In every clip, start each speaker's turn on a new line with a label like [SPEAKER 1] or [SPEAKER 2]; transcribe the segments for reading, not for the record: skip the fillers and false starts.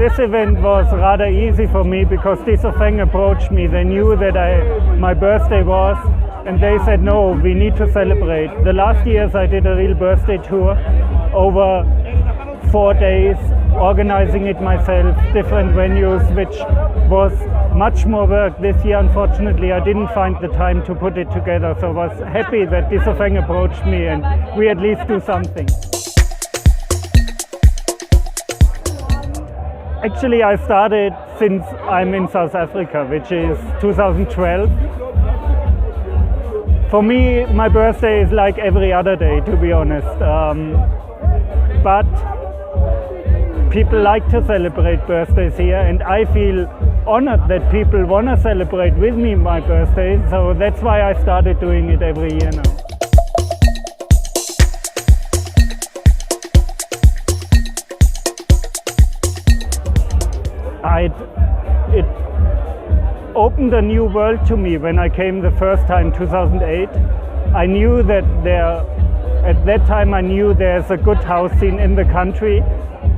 [SPEAKER 1] this event was rather easy for me because Disoufeng approached me. They knew that my birthday was, and they said, no, we need to celebrate. The last years I did a real birthday tour over 4 days, organizing it myself, different venues, which was much more work. This year, unfortunately, I didn't find the time to put it together, so I was happy that Disoufeng approached me and we at least do something. Actually, I started since I'm in South Africa, which is 2012. For me, my birthday is like every other day, to be honest. But people like to celebrate birthdays here, and I feel honored that people want to celebrate with me my birthday, so that's why I started doing it every year now. It opened a new world to me when I came the first time, 2008. I knew that at that time I knew there's a good house scene in the country,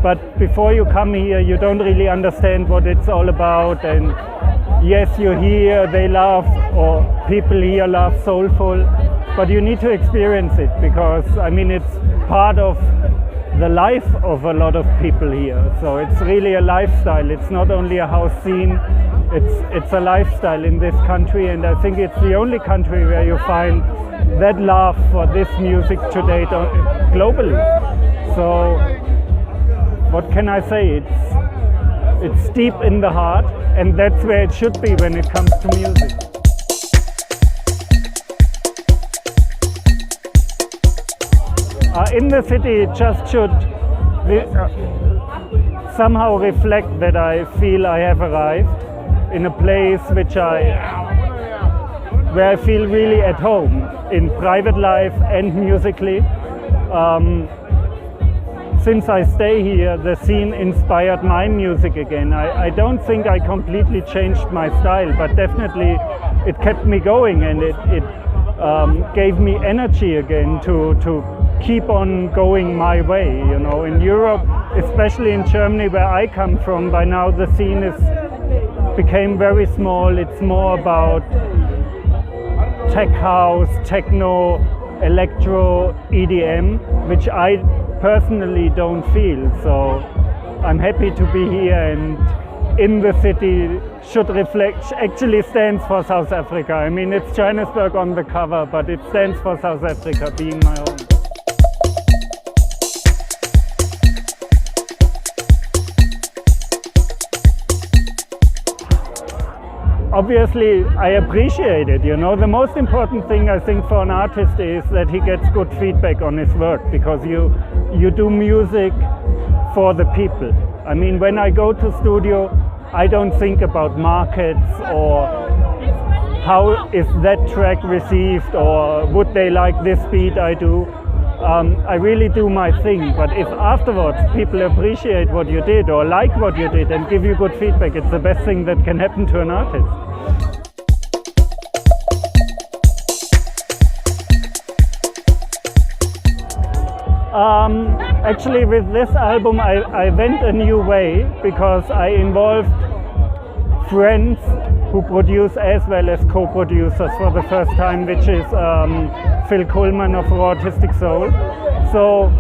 [SPEAKER 1] but before you come here you don't really understand what it's all about. And yes, you hear they laugh, or people here laugh soulful, but you need to experience it, because I mean it's part of the life of a lot of people here. So it's really a lifestyle. It's not only a house scene, it's a lifestyle in this country, and I think it's the only country where you find that love for this music to date globally. So what can I say? It's deep in the heart, and that's where it should be when it comes to music. In the city, it just should somehow reflect that I feel I have arrived in a place where I feel really at home in private life and musically. Since I stay here, the scene inspired my music again. I don't think I completely changed my style, but definitely it kept me going, and it gave me energy again to keep on going my way. You know, in Europe, especially in Germany where I come from, by now the scene became very small. It's more about tech house, techno, electro, EDM, which I personally don't feel. So I'm happy to be here, and in the city should reflect, actually stands for South Africa. I mean, it's Johannesburg on the cover, but it stands for South Africa being my home. Obviously, I appreciate it. You know, the most important thing I think for an artist is that he gets good feedback on his work, because you do music for the people. I mean, when I go to studio, I don't think about markets or how is that track received, or would they like this beat I do. I really do my thing, but if afterwards people appreciate what you did or like what you did and give you good feedback, it's the best thing that can happen to an artist. Actually, with this album I went a new way, because I involved friends who produce as well as co-producers for the first time, which is Phil Coleman of Raw Artistic Soul. So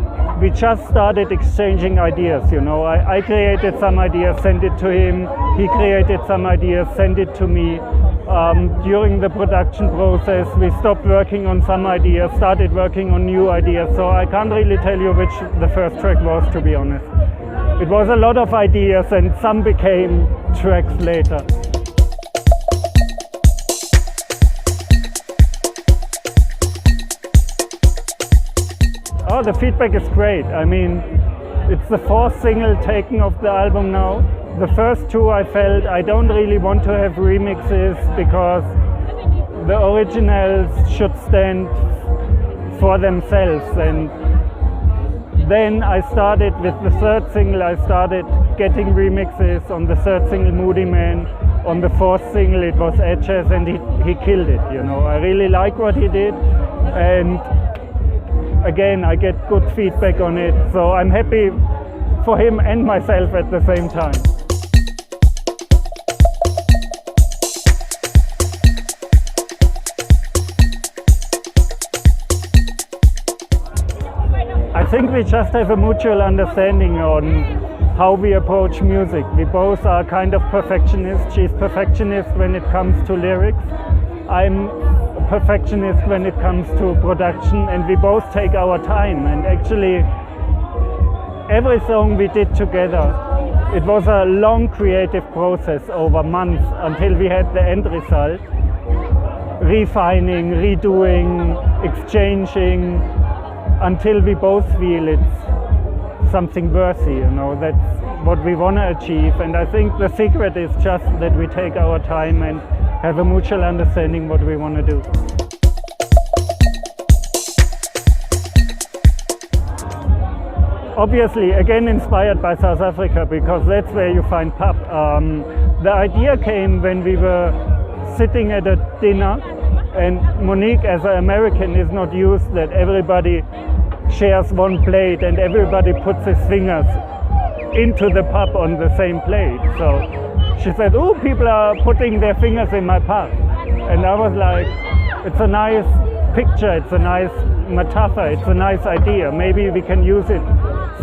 [SPEAKER 1] we just started exchanging ideas. You know, I created some ideas, sent it to him. He created some ideas, sent it to me. During the production process, we stopped working on some ideas, started working on new ideas. So I can't really tell you which the first track was, to be honest. It was a lot of ideas, and some became tracks later. Oh, the feedback is great. I mean, it's the 4th single taken of the album now. The first 2 I felt I don't really want to have remixes, because the originals should stand for themselves. And then I started with the 3rd single, I started getting remixes. On the 3rd single, Moody Man. On the 4th single, it was Edges, and he killed it. You know, I really like what he did, and again, I get good feedback on it, so I'm happy for him and myself at the same time. I think we just have a mutual understanding on how we approach music. We both are kind of perfectionists. She's perfectionist when it comes to lyrics. I'm a perfectionist when it comes to production, and we both take our time. And actually, every song we did together, it was a long creative process over months until we had the end result. Refining, redoing, exchanging, until we both feel it's something worthy, you know, that's what we want to achieve. And I think the secret is just that we take our time and have a mutual understanding what we want to do. Obviously, again inspired by South Africa, because that's where you find pub. The idea came when we were sitting at a dinner, and Monique, as an American, is not used that everybody shares one plate and everybody puts his fingers into the pub on the same plate. So she said, oh, people are putting their fingers in my pub. And I was like, it's a nice picture, it's a nice metaphor, it's a nice idea. Maybe we can use it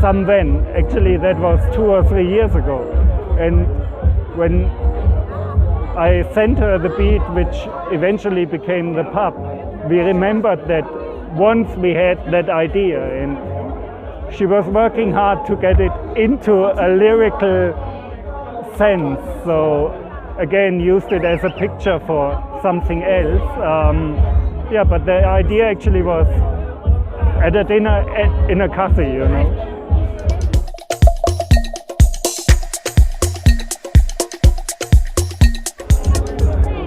[SPEAKER 1] some when. Actually, that was 2 or 3 years ago. And when I sent her the beat, which eventually became the pub, we remembered that once we had that idea, and she was working hard to get it into a lyrical sense. So again, used it as a picture for something else. Yeah, but the idea actually was at a dinner in a cafe, you know.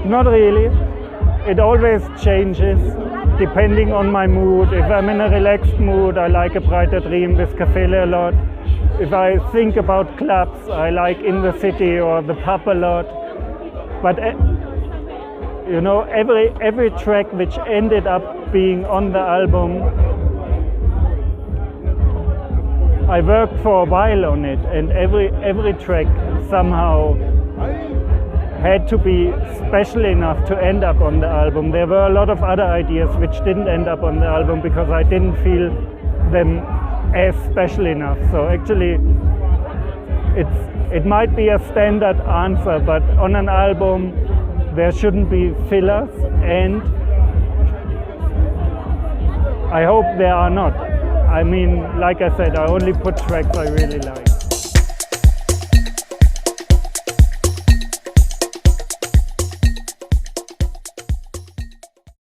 [SPEAKER 1] Not really. It always changes depending on my mood. If I'm in a relaxed mood, I like a Breiter Dream with Cafele a lot. If I think about clubs, I like In the City or the pub a lot. But you know, every track which ended up being on the album, I worked for a while on it, and every track somehow had to be special enough to end up on the album. There were a lot of other ideas which didn't end up on the album because I didn't feel them as special enough. So actually, it might be a standard answer, but on an album there shouldn't be fillers, and I hope there are not. I mean, like I said, I only put tracks I really like.